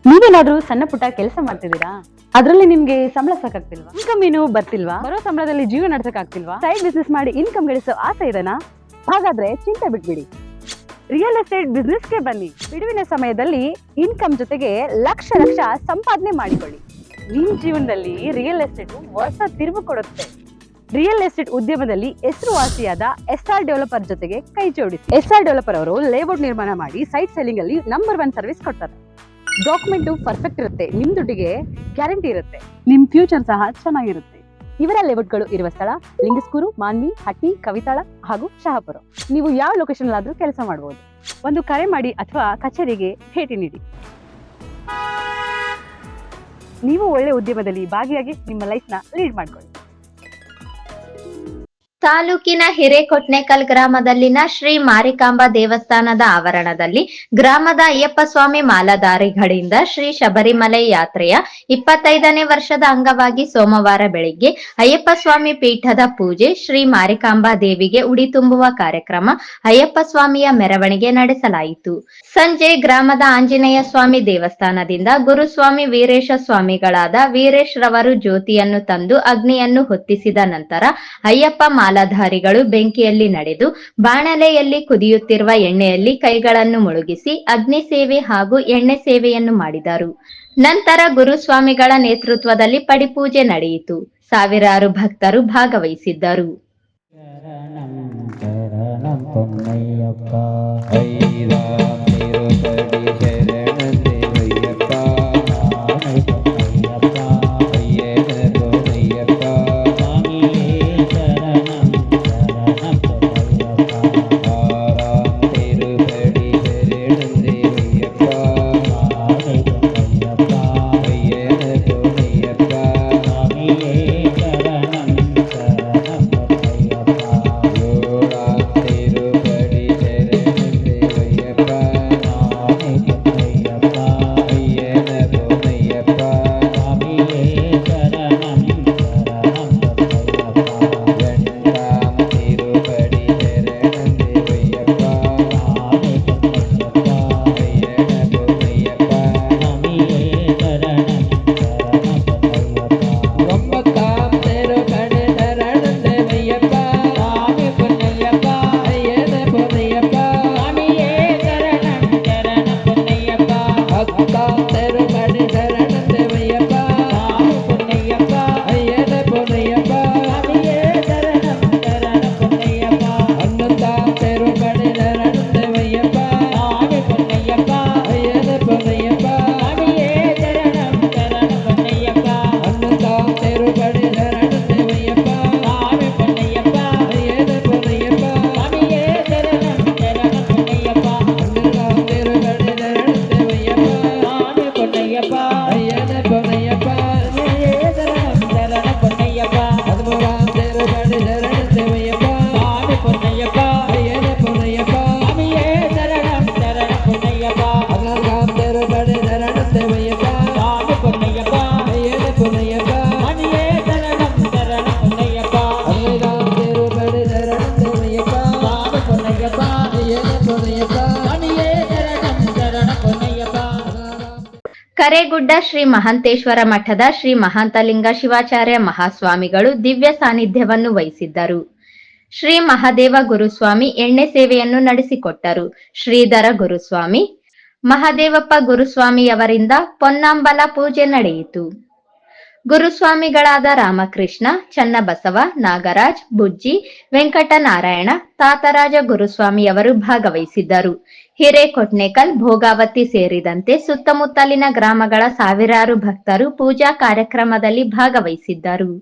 ನೀವೇನಾದ್ರೂ ಸಣ್ಣ ಪುಟ್ಟ ಕೆಲಸ ಮಾಡ್ತಿದ್ದೀರಾ? ಅದ್ರಲ್ಲಿ ನಿಮ್ಗೆ ಸಂಬಳ ಸಾಕಾಗ್ತಿಲ್ವಾ? ಇನ್ಕಮ್ ಏನು ಬರ್ತಿಲ್ವಾ? ಬರೋ ಸಂಬಳದಲ್ಲಿ ಜೀವನ ನಡ್ಸಕ್ ಆಗ್ತಿಲ್ವಾ? ಸೈಡ್ ಬಿಸ್ನೆಸ್ ಮಾಡಿ ಇನ್ಕಮ್ ಗಳಿಸೋ ಆಸೆ ಇದೆನಾ? ಹಾಗಾದ್ರೆ ಚಿಂತೆ ಬಿಟ್ಬಿಡಿ, ರಿಯಲ್ ಎಸ್ಟೇಟ್ ಬಿಸ್ನೆಸ್ಗೆ ಬನ್ನಿ. ಬಿಡುವಿನ ಸಮಯದಲ್ಲಿ ಇನ್ಕಮ್ ಜೊತೆಗೆ ಲಕ್ಷ ಲಕ್ಷ ಸಂಪಾದನೆ ಮಾಡಿಕೊಳ್ಳಿ. ನಿಮ್ ಜೀವನದಲ್ಲಿ ರಿಯಲ್ ಎಸ್ಟೇಟ್ ಹೊಸ ತಿರುವು ಕೊಡುತ್ತೆ. ರಿಯಲ್ ಎಸ್ಟೇಟ್ ಉದ್ಯಮದಲ್ಲಿ ಹೆಸರುವಾಸಿಯಾದ ಎಸ್ಆರ್ ಡೆವಲಪರ್ ಜೊತೆಗೆ ಕೈ ಜೋಡಿಸಿ. ಎಸ್ಆರ್ ಡೆವಲಪರ್ ಅವರು ಲೇಔಟ್ ನಿರ್ಮಾಣ ಮಾಡಿ ಸೈಟ್ ಸೆಲ್ಲಿಂಗ್ ಅಲ್ಲಿ ನಂಬರ್ 1 ಸರ್ವಿಸ್ ಕೊಡ್ತಾರೆ. ಡಾಕ್ಯುಮೆಂಟ್ ಪರ್ಫೆಕ್ಟ್ ಇರುತ್ತೆ, ನಿಮ್ ದುಡ್ಡಿಗೆ ಗ್ಯಾರಂಟಿ ಇರುತ್ತೆ, ನಿಮ್ ಫ್ಯೂಚರ್ ಸಹ ಚೆನ್ನಾಗಿರುತ್ತೆ. ಇವರ ಲೇಔಟ್ಗಳು ಇರುವ ಸ್ಥಳ ಲಿಂಗಸ್ಕೂರು, ಮಾನ್ವಿ, ಹಟ್ಟಿ, ಕವಿತಾಳ ಹಾಗೂ ಶಹಾಪುರ. ನೀವು ಯಾವ ಲೊಕೇಶನ್ ಆದ್ರೂ ಕೆಲಸ ಮಾಡಬಹುದು. ಒಂದು ಕರೆ ಮಾಡಿ ಅಥವಾ ಕಚೇರಿಗೆ ಭೇಟಿ ನೀಡಿ. ನೀವು ಒಳ್ಳೆ ಉದ್ಯಮದಲ್ಲಿ ಭಾಗಿಯಾಗಿ ನಿಮ್ಮ ಲೈಫ್ ನ ಲೀಡ್ ಮಾಡ್ಕೊಳ್ಳಿ. ತಾಲೂಕಿನ ಹಿರೇಕೊಟ್ನೇಕಲ್ ಗ್ರಾಮದಲ್ಲಿನ ಶ್ರೀ ಮಾರಿಕಾಂಬಾ ದೇವಸ್ಥಾನದ ಆವರಣದಲ್ಲಿ ಗ್ರಾಮದ ಅಯ್ಯಪ್ಪ ಸ್ವಾಮಿ ಮಾಲಾಧಾರಿಗಳಿಂದ ಶ್ರೀ ಶಬರಿಮಲೆ ಯಾತ್ರೆಯ 25ನೇ ವರ್ಷದ ಅಂಗವಾಗಿ ಸೋಮವಾರ ಬೆಳಿಗ್ಗೆ ಅಯ್ಯಪ್ಪ ಸ್ವಾಮಿ ಪೀಠದ ಪೂಜೆ, ಶ್ರೀ ಮಾರಿಕಾಂಬಾ ದೇವಿಗೆ ಉಡಿ ತುಂಬುವ ಕಾರ್ಯಕ್ರಮ, ಅಯ್ಯಪ್ಪ ಸ್ವಾಮಿಯ ಮೆರವಣಿಗೆ ನಡೆಸಲಾಯಿತು. ಸಂಜೆ ಗ್ರಾಮದ ಆಂಜನೇಯ ಸ್ವಾಮಿ ದೇವಸ್ಥಾನದಿಂದ ಗುರುಸ್ವಾಮಿ ವೀರೇಶ ಸ್ವಾಮಿಗಳಾದ ವೀರೇಶ್ ರವರು ಜ್ಯೋತಿಯನ್ನು ತಂದು ಅಗ್ನಿಯನ್ನು ಹೊತ್ತಿಸಿದ ನಂತರ ಅಯ್ಯಪ್ಪ ಮಾಲಾಧಾರಿಗಳು ಬೆಂಕಿಯಲ್ಲಿ ನಡೆದು ಬಾಣಲೆಯಲ್ಲಿ ಕುದಿಯುತ್ತಿರುವ ಎಣ್ಣೆಯಲ್ಲಿ ಕೈಗಳನ್ನು ಮುಳುಗಿಸಿ ಅಗ್ನಿ ಸೇವೆ ಹಾಗೂ ಎಣ್ಣೆ ಸೇವೆಯನ್ನು ಮಾಡಿದರು. ನಂತರ ಗುರುಸ್ವಾಮಿಗಳ ನೇತೃತ್ವದಲ್ಲಿ ಪಡಿಪೂಜೆ ನಡೆಯಿತು. ಸಾವಿರಾರು ಭಕ್ತರು ಭಾಗವಹಿಸಿದ್ದರು. ಕರೇಗುಡ್ಡ ಶ್ರೀ ಮಹಾಂತೇಶ್ವರ ಮಠದ ಶ್ರೀ ಮಹಾಂತಲಿಂಗ ಶಿವಾಚಾರ್ಯ ಮಹಾಸ್ವಾಮಿಗಳು ದಿವ್ಯ ಸಾನ್ನಿಧ್ಯವನ್ನು ವಹಿಸಿದ್ದರು. ಶ್ರೀ ಮಹಾದೇವ ಗುರುಸ್ವಾಮಿ ಎಣ್ಣೆ ಸೇವೆಯನ್ನು ನಡೆಸಿಕೊಟ್ಟರು. ಶ್ರೀಧರ ಗುರುಸ್ವಾಮಿ, ಮಹಾದೇವಪ್ಪ ಗುರುಸ್ವಾಮಿಯವರಿಂದ ಪೊನ್ನಾಂಬಲ ಪೂಜೆ ನಡೆಯಿತು. ಗುರುಸ್ವಾಮಿಗಳಾದ ರಾಮಕೃಷ್ಣ, ಚನ್ನಬಸವ, ನಾಗರಾಜ್, ಬುಜ್ಜಿ, ವೆಂಕಟನಾರಾಯಣ, ತಾತರಾಜ ಗುರುಸ್ವಾಮಿಯವರು ಭಾಗವಹಿಸಿದ್ದರು. ಹಿರೇಕೊಟ್ನೇಕಲ್, ಭೋಗಾವತಿ ಸೇರಿದಂತೆ ಸುತ್ತಮುತ್ತಲಿನ ಗ್ರಾಮಗಳ ಸಾವಿರಾರು ಭಕ್ತರು ಪೂಜಾ ಕಾರ್ಯಕ್ರಮದಲ್ಲಿ ಭಾಗವಹಿಸಿದ್ದರು.